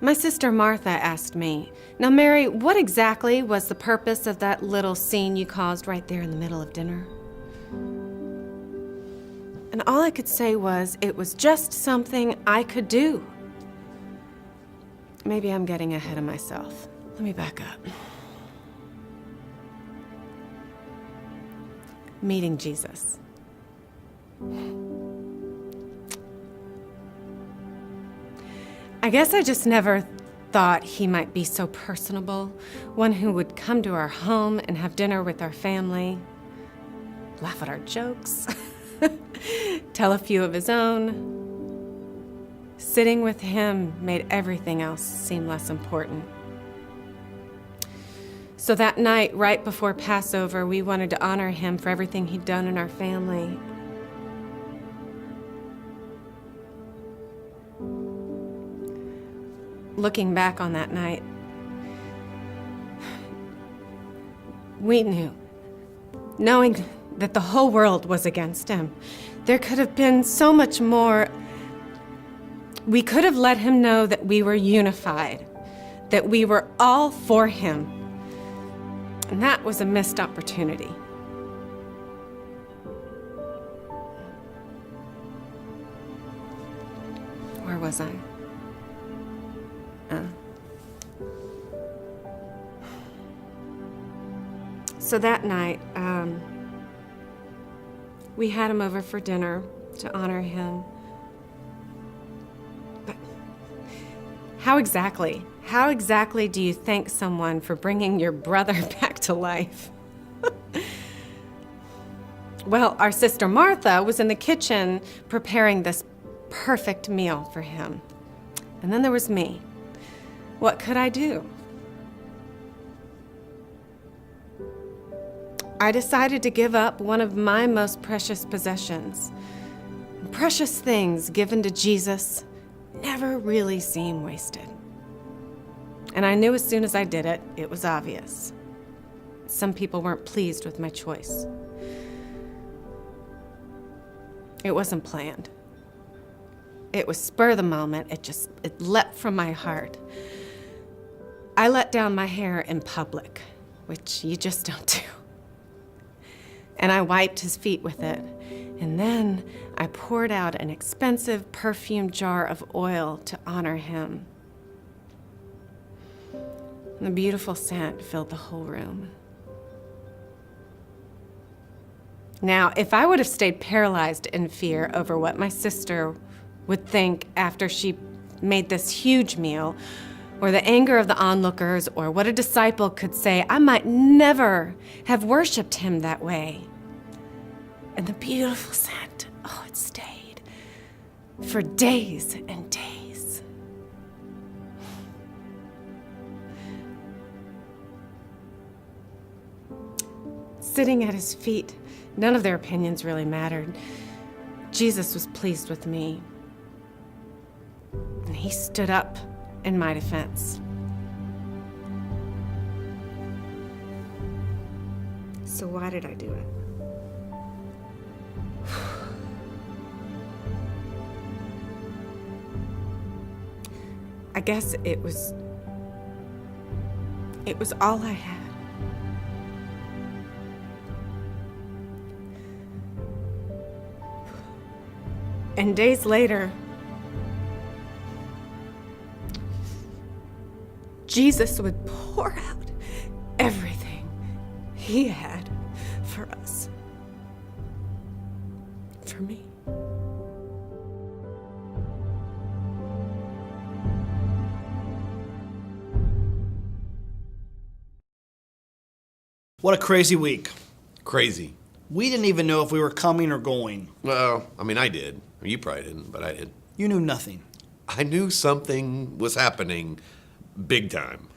My sister Martha asked me, "Now, Mary, what exactly was the purpose of that little scene you caused right there in the middle of dinner?" And all I could say was, it was just something I could do. Maybe I'm getting ahead of myself. Let me back up. Meeting Jesus. I guess I just never thought he might be so personable, one who would come to our home and have dinner with our family, laugh at our jokes, tell a few of his own. Sitting with him made everything else seem less important. So that night, right before Passover, we wanted to honor him for everything he'd done in our family. Looking back on that night, we knew, knowing that the whole world was against him, there could have been so much more. We could have let him know that we were unified, that we were all for him. And that was a missed opportunity. Where was I? So that night, we had him over for dinner to honor him. But how exactly do you thank someone for bringing your brother back to life? Well, our sister Martha was in the kitchen preparing this perfect meal for him. And then there was me. What could I do? I decided to give up one of my most precious possessions. Precious things given to Jesus never really seem wasted. And I knew as soon as I did it, it was obvious. Some people weren't pleased with my choice. It wasn't planned. It was spur of the moment. It leapt from my heart. I let down my hair in public, which you just don't do. And I wiped his feet with it. And then I poured out an expensive perfume jar of oil to honor him. And the beautiful scent filled the whole room. Now, if I would have stayed paralyzed in fear over what my sister would think after she made this huge meal, or the anger of the onlookers, or what a disciple could say, I might never have worshiped him that way. And the beautiful scent, oh, it stayed for days and days. Sitting at his feet, none of their opinions really mattered. Jesus was pleased with me. And he stood up in my defense. So why did I do it? I guess it was all I had. And days later, Jesus would pour out everything he had for us, for me. What a crazy week. Crazy. We didn't even know if we were coming or going. Well, I mean, I did. You probably didn't, but I did. You knew nothing. I knew something was happening big time.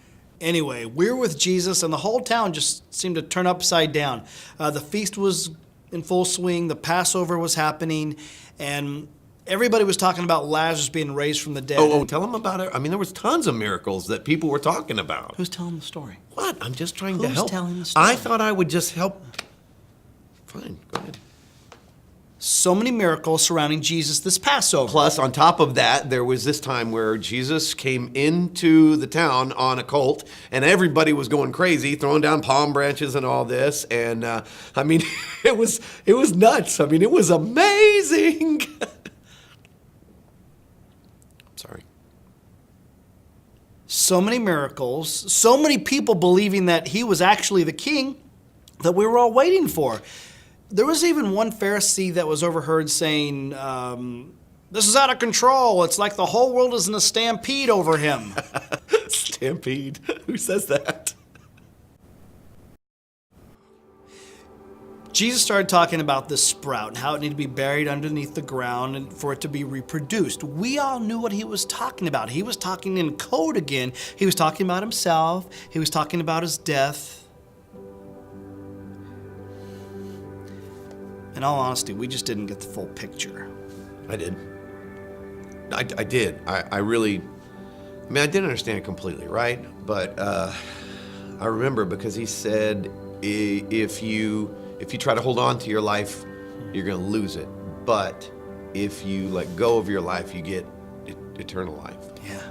Anyway, we were with Jesus, and the whole town just seemed to turn upside down. The feast was in full swing, the Passover was happening, and everybody was talking about Lazarus being raised from the dead. Oh, tell them about it. I mean, there was tons of miracles that people were talking about. Who's telling the story? What? I'm just trying to help. Who's telling the story? I thought I would just help. Fine, go ahead. So many miracles surrounding Jesus this Passover. Plus, on top of that, there was this time where Jesus came into the town on a colt, and everybody was going crazy, throwing down palm branches and all this. And I mean, it was nuts. I mean, it was amazing. Sorry. So many miracles, so many people believing that he was actually the king that we were all waiting for. There was even one Pharisee that was overheard saying, this is out of control. It's like the whole world is in a stampede over him. Stampede? Who says that? Jesus started talking about this sprout and how it needed to be buried underneath the ground and for it to be reproduced. We all knew what he was talking about. He was talking in code again. He was talking about himself. He was talking about his death. In all honesty, we just didn't get the full picture. I did. I did. I really, I mean, I didn't understand it completely, right? But I remember because he said, if you try to hold on to your life, you're going to lose it. But if you let go of your life, you get eternal life. Yeah.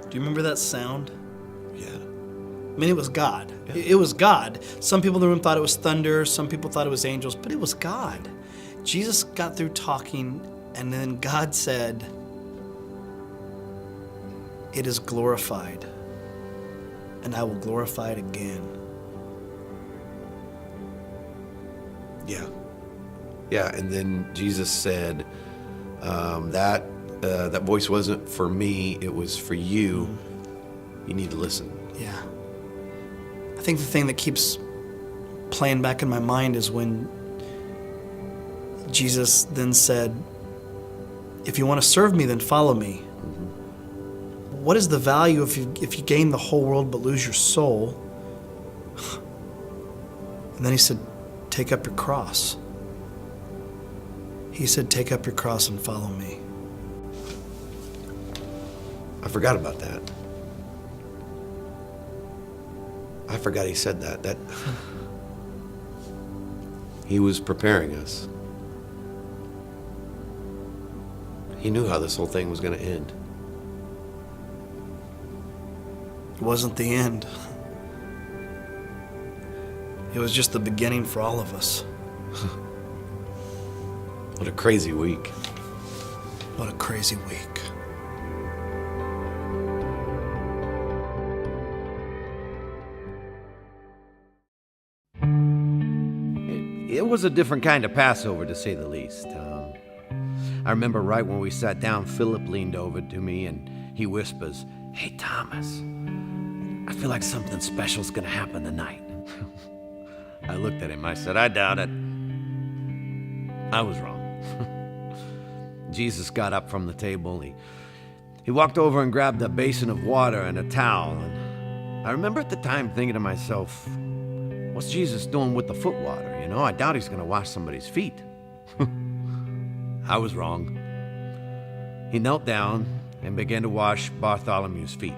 Do you remember that sound? Yeah. I mean, it was God. Yeah. It was God. Some people in the room thought it was thunder. Some people thought it was angels, but it was God. Jesus got through talking, and then God said, "It is glorified, and I will glorify it again." Yeah. Yeah, and then Jesus said, that voice wasn't for me, it was for you. You need to listen. Yeah. I think the thing that keeps playing back in my mind is when Jesus then said, "If you want to serve me, then follow me." What is the value if you gain the whole world but lose your soul? And then he said, "Take up your cross." He said, "Take up your cross and follow me." I forgot about that. I forgot he said that. That he was preparing us. He knew how this whole thing was going to end. It wasn't the end. It was just the beginning for all of us. What a crazy week. What a crazy week. It was a different kind of Passover, to say the least. I remember right when we sat down, Philip leaned over to me and he whispers, "Hey, Thomas, I feel like something special's gonna happen tonight." I looked at him. I said, "I doubt it." I was wrong. Jesus got up from the table. He walked over and grabbed a basin of water and a towel. And I remember at the time thinking to myself, what's Jesus doing with the foot water? You know, I doubt he's going to wash somebody's feet. I was wrong. He knelt down and began to wash Bartholomew's feet.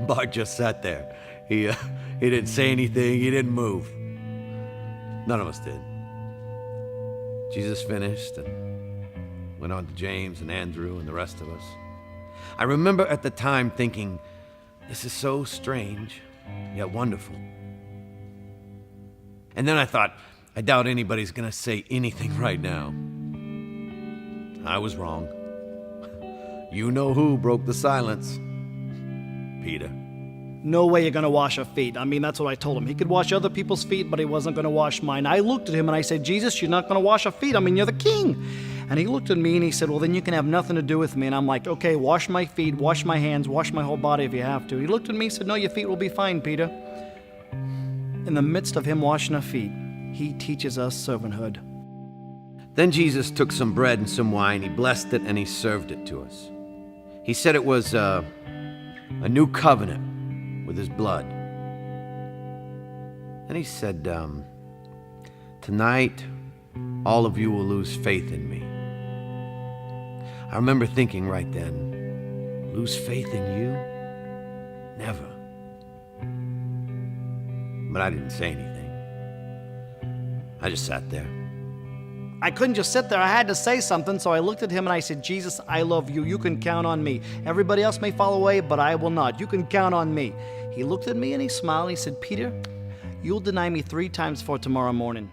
Bart just sat there. He didn't say anything. He didn't move. None of us did. Jesus finished and went on to James and Andrew and the rest of us. I remember at the time thinking, this is so strange, yet wonderful. And then I thought, I doubt anybody's going to say anything right now. I was wrong. You know who broke the silence. Peter. No way you're going to wash our feet. I mean, that's what I told him. He could wash other people's feet, but he wasn't going to wash mine. I looked at him and I said, "Jesus, you're not going to wash our feet. I mean, you're the king." And he looked at me and he said, "Well, then you can have nothing to do with me." And I'm like, "Okay, wash my feet, wash my hands, wash my whole body if you have to." He looked at me and said, "No, your feet will be fine, Peter." In the midst of him washing our feet, he teaches us servanthood. Then Jesus took some bread and some wine. He blessed it and he served it to us. He said it was a new covenant with his blood. And he said, tonight, all of you will lose faith in me. I remember thinking right then, lose faith in you? Never. But I didn't say anything. I just sat there. I couldn't just sit there. I had to say something, so I looked at him and I said, Jesus, I love you. You can count on me. Everybody else may fall away, but I will not. You can count on me. He looked at me and he smiled and he said, Peter, you'll deny me 3 times for tomorrow morning.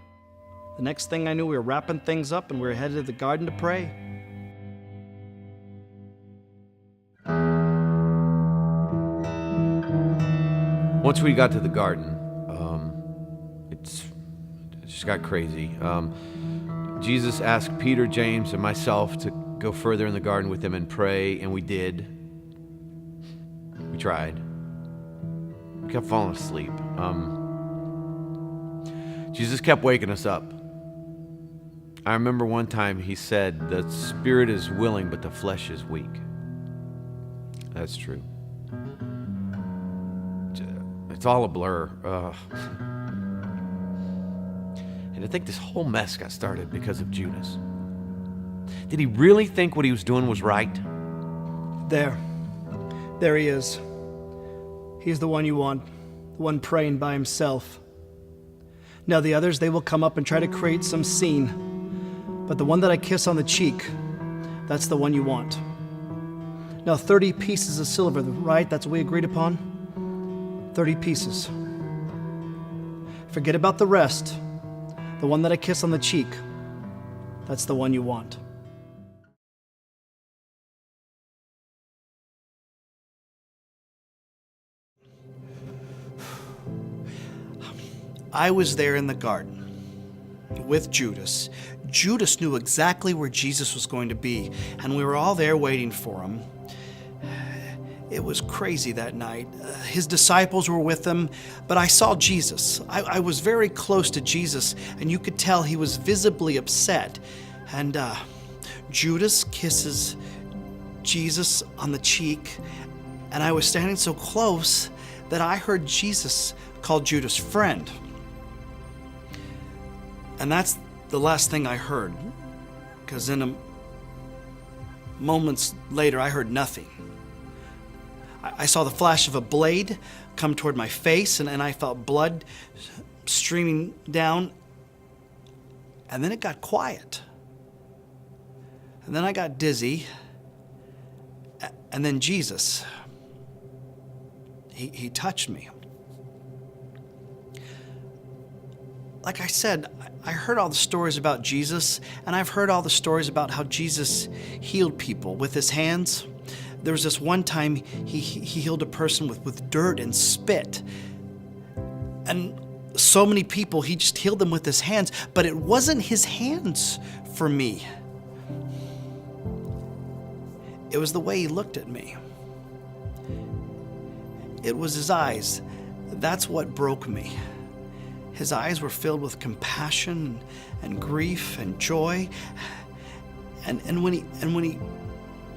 The next thing I knew, we were wrapping things up and we were headed to the garden to pray. Once we got to the garden, it just got crazy. Jesus asked Peter, James, and myself to go further in the garden with him and pray, and we did. We tried. We kept falling asleep. Jesus kept waking us up. I remember one time he said, the spirit is willing, but the flesh is weak. That's true. It's all a blur. And I think this whole mess got started because of Judas. Did he really think what he was doing was right? There he is. He's the one you want, the one praying by himself. Now the others, they will come up and try to create some scene. But the one that I kiss on the cheek, that's the one you want. Now 30 pieces of silver, right? That's what we agreed upon? 30 pieces. Forget about the rest. The one that I kiss on the cheek, that's the one you want. I was there in the garden with Judas. Judas knew exactly where Jesus was going to be, and we were all there waiting for him. It was crazy that night. His disciples were with him, but I saw Jesus. I was very close to Jesus, and you could tell he was visibly upset. And Judas kisses Jesus on the cheek, and I was standing so close that I heard Jesus call Judas friend. And that's the last thing I heard, because moments later I heard nothing. I saw the flash of a blade come toward my face, and I felt blood streaming down. And then it got quiet. And then I got dizzy. And then Jesus, he touched me. Like I said, I heard all the stories about Jesus, and I've heard all the stories about how Jesus healed people with his hands. There was this one time he healed a person with dirt and spit. And so many people, he just healed them with his hands, but it wasn't his hands for me. It was the way he looked at me. It was his eyes. That's what broke me. His eyes were filled with compassion and grief and joy. And when he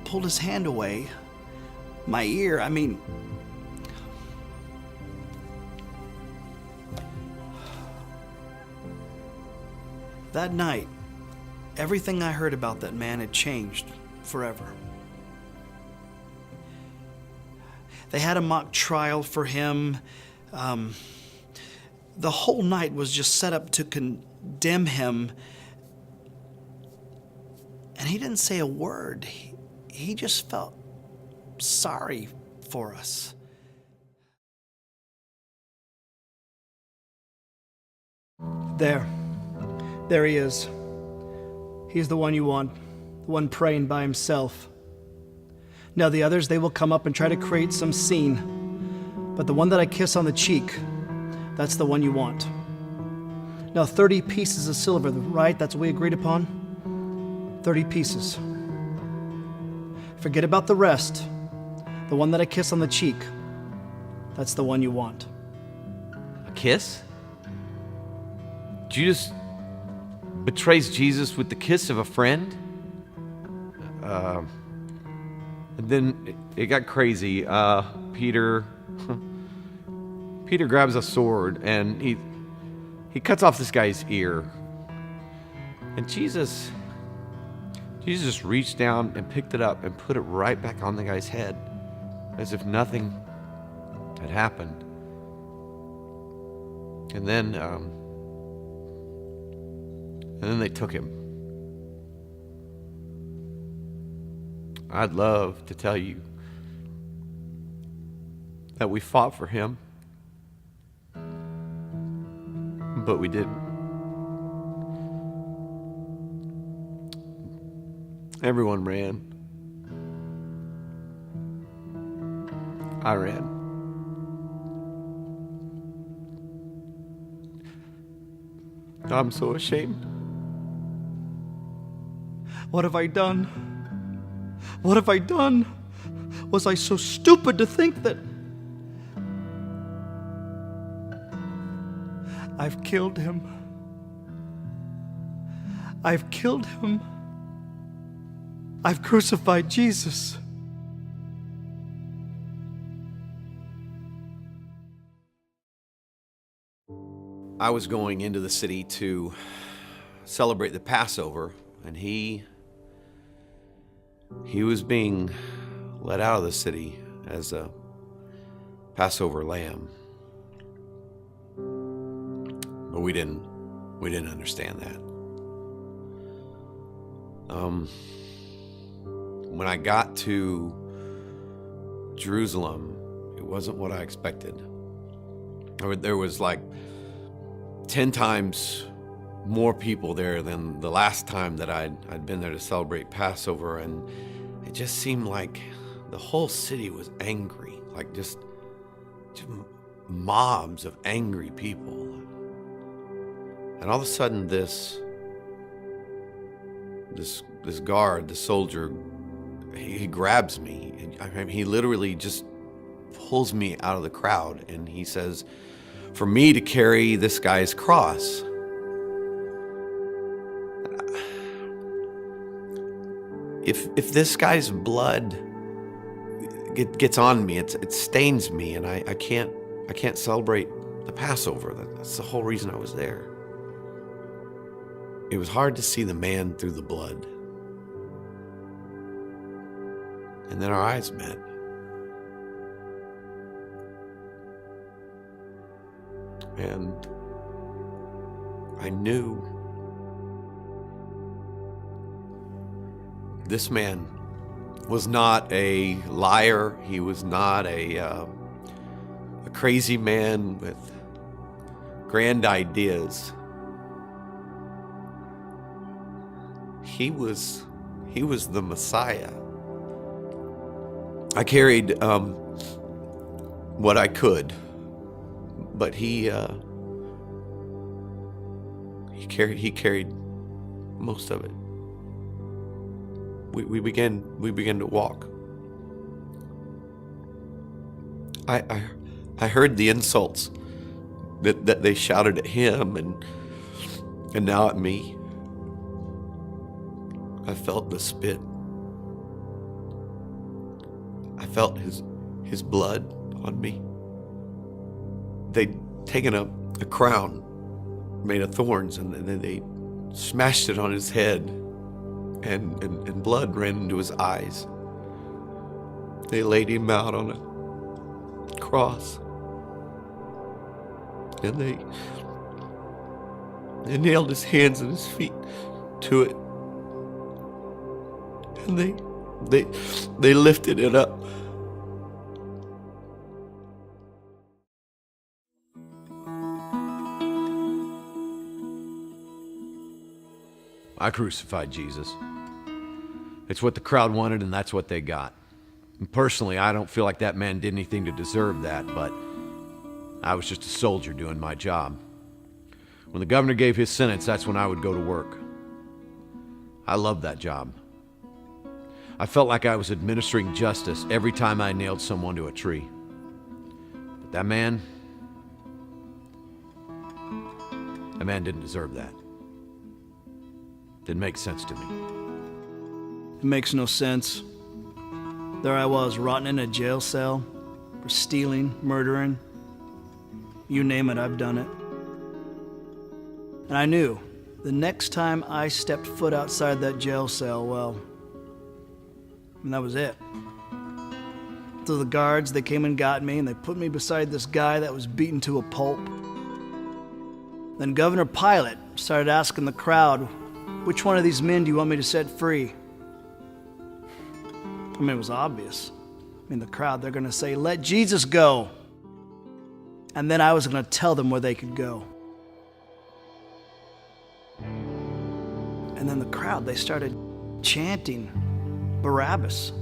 pulled his hand away, my ear, that night, everything I heard about that man had changed forever. They had a mock trial for him. The whole night was just set up to condemn him. And he didn't say a word. He just felt sorry for us. There he is. He's the one you want, the one praying by himself. Now the others, they will come up and try to create some scene. But the one that I kiss on the cheek, that's the one you want. Now 30 pieces of silver, right? That's what we agreed upon? 30 pieces. Forget about the rest. The one that I kiss on the cheek, that's the one you want. A kiss? Judas betrays Jesus with the kiss of a friend? And then it got crazy. Peter grabs a sword and he cuts off this guy's ear. And Jesus just reached down and picked it up and put it right back on the guy's head, as if nothing had happened. And then they took him. I'd love to tell you that we fought for him, but we didn't. Everyone ran. I ran. I'm so ashamed. What have I done? What have I done? Was I so stupid to think that I've killed him? I've killed him. I've crucified Jesus. I was going into the city to celebrate the Passover, and he was being let out of the city as a Passover lamb. But we didn't understand that. When I got to Jerusalem, it wasn't what I expected. There was like 10 times more people there than the last time that I'd been there to celebrate Passover, and it just seemed like the whole city was angry, like just mobs of angry people. And all of a sudden this guard, the soldier, he grabs me. I mean, he literally just pulls me out of the crowd, and he says, for me to carry this guy's cross. If this guy's blood gets on me, it stains me, and I can't celebrate the Passover. That's the whole reason I was there. It was hard to see the man through the blood. And then our eyes met. And I knew this man was not a liar. He was not a crazy man with grand ideas. He was the Messiah. I carried what I could, but he carried most of it. We began to walk. I heard the insults that they shouted at him and now at me. I felt the spit. I felt his blood on me. They'd taken a crown made of thorns, and then they smashed it on his head, and blood ran into his eyes. They laid him out on a cross, and they nailed his hands and his feet to it, and they lifted it up. I crucified Jesus. It's what the crowd wanted, and that's what they got. And personally, I don't feel like that man did anything to deserve that, but I was just a soldier doing my job. When the governor gave his sentence, that's when I would go to work. I loved that job. I felt like I was administering justice every time I nailed someone to a tree. But that man didn't deserve that. Didn't make sense to me. It makes no sense. There I was, rotting in a jail cell for stealing, murdering. You name it, I've done it. And I knew the next time I stepped foot outside that jail cell, well, and that was it. So the guards, they came and got me, and they put me beside this guy that was beaten to a pulp. Then Governor Pilate started asking the crowd, which one of these men do you want me to set free? I mean, it was obvious. I mean, the crowd, they're going to say, "Let Jesus go." And then I was going to tell them where they could go. And then the crowd, they started chanting Barabbas.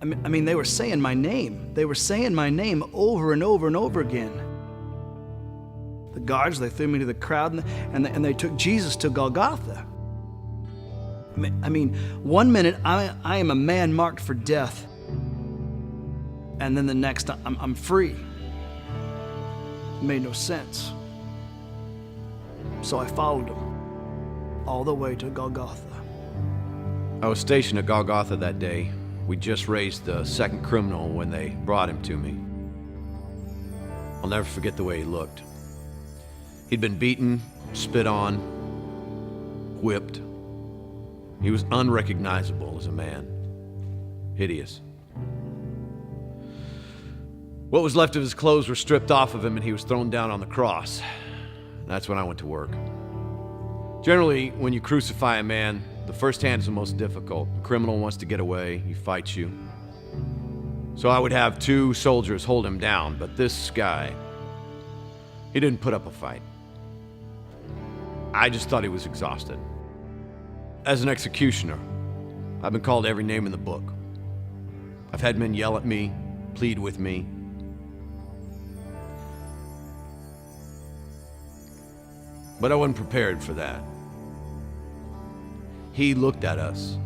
I mean, they were saying my name. They were saying my name over and over and over again. The guards, they threw me to the crowd, and they took Jesus to Golgotha. I mean, one minute I am a man marked for death, and then the next I'm free. It made no sense. So I followed him all the way to Golgotha. I was stationed at Golgotha that day. We just raised the second criminal when they brought him to me. I'll never forget the way he looked. He'd been beaten, spit on, whipped. He was unrecognizable as a man. Hideous. What was left of his clothes were stripped off of him, and he was thrown down on the cross. That's when I went to work. Generally, when you crucify a man, the first hand is the most difficult. The criminal wants to get away, he fights you. So I would have 2 soldiers hold him down, but this guy, he didn't put up a fight. I just thought he was exhausted. As an executioner, I've been called every name in the book. I've had men yell at me, plead with me. But I wasn't prepared for that. He looked at us.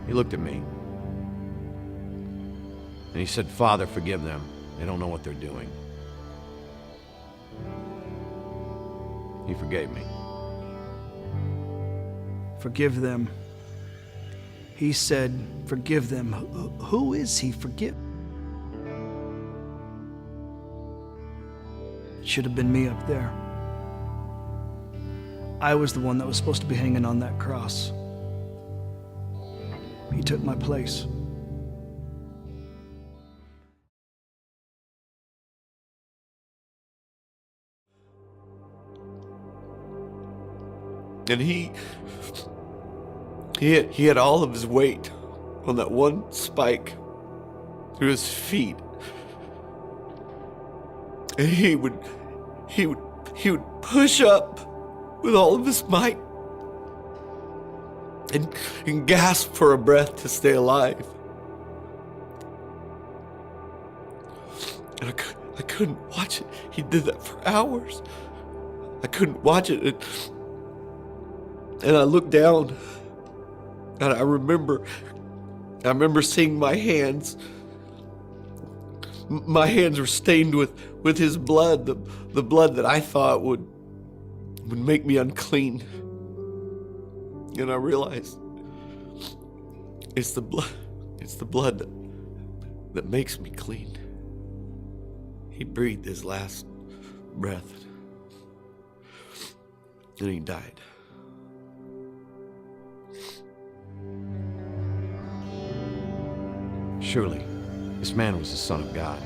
He looked at me. And he said, "Father, forgive them. They don't know what they're doing." He forgave me. Forgive them. He said, "Forgive them." Who is he? Forgive. It should have been me up there. I was the one that was supposed to be hanging on that cross. He took my place. And he had all of his weight on that one spike through his feet. And he would push up with all of his might and gasp for a breath to stay alive. And I couldn't watch it. He did that for hours. I couldn't watch it. And I looked down, and I remember seeing my hands. My hands were stained with his blood, the blood that I thought would make me unclean. And I realized it's the blood that makes me clean. He breathed his last breath, and he died. Surely, this man was the Son of God.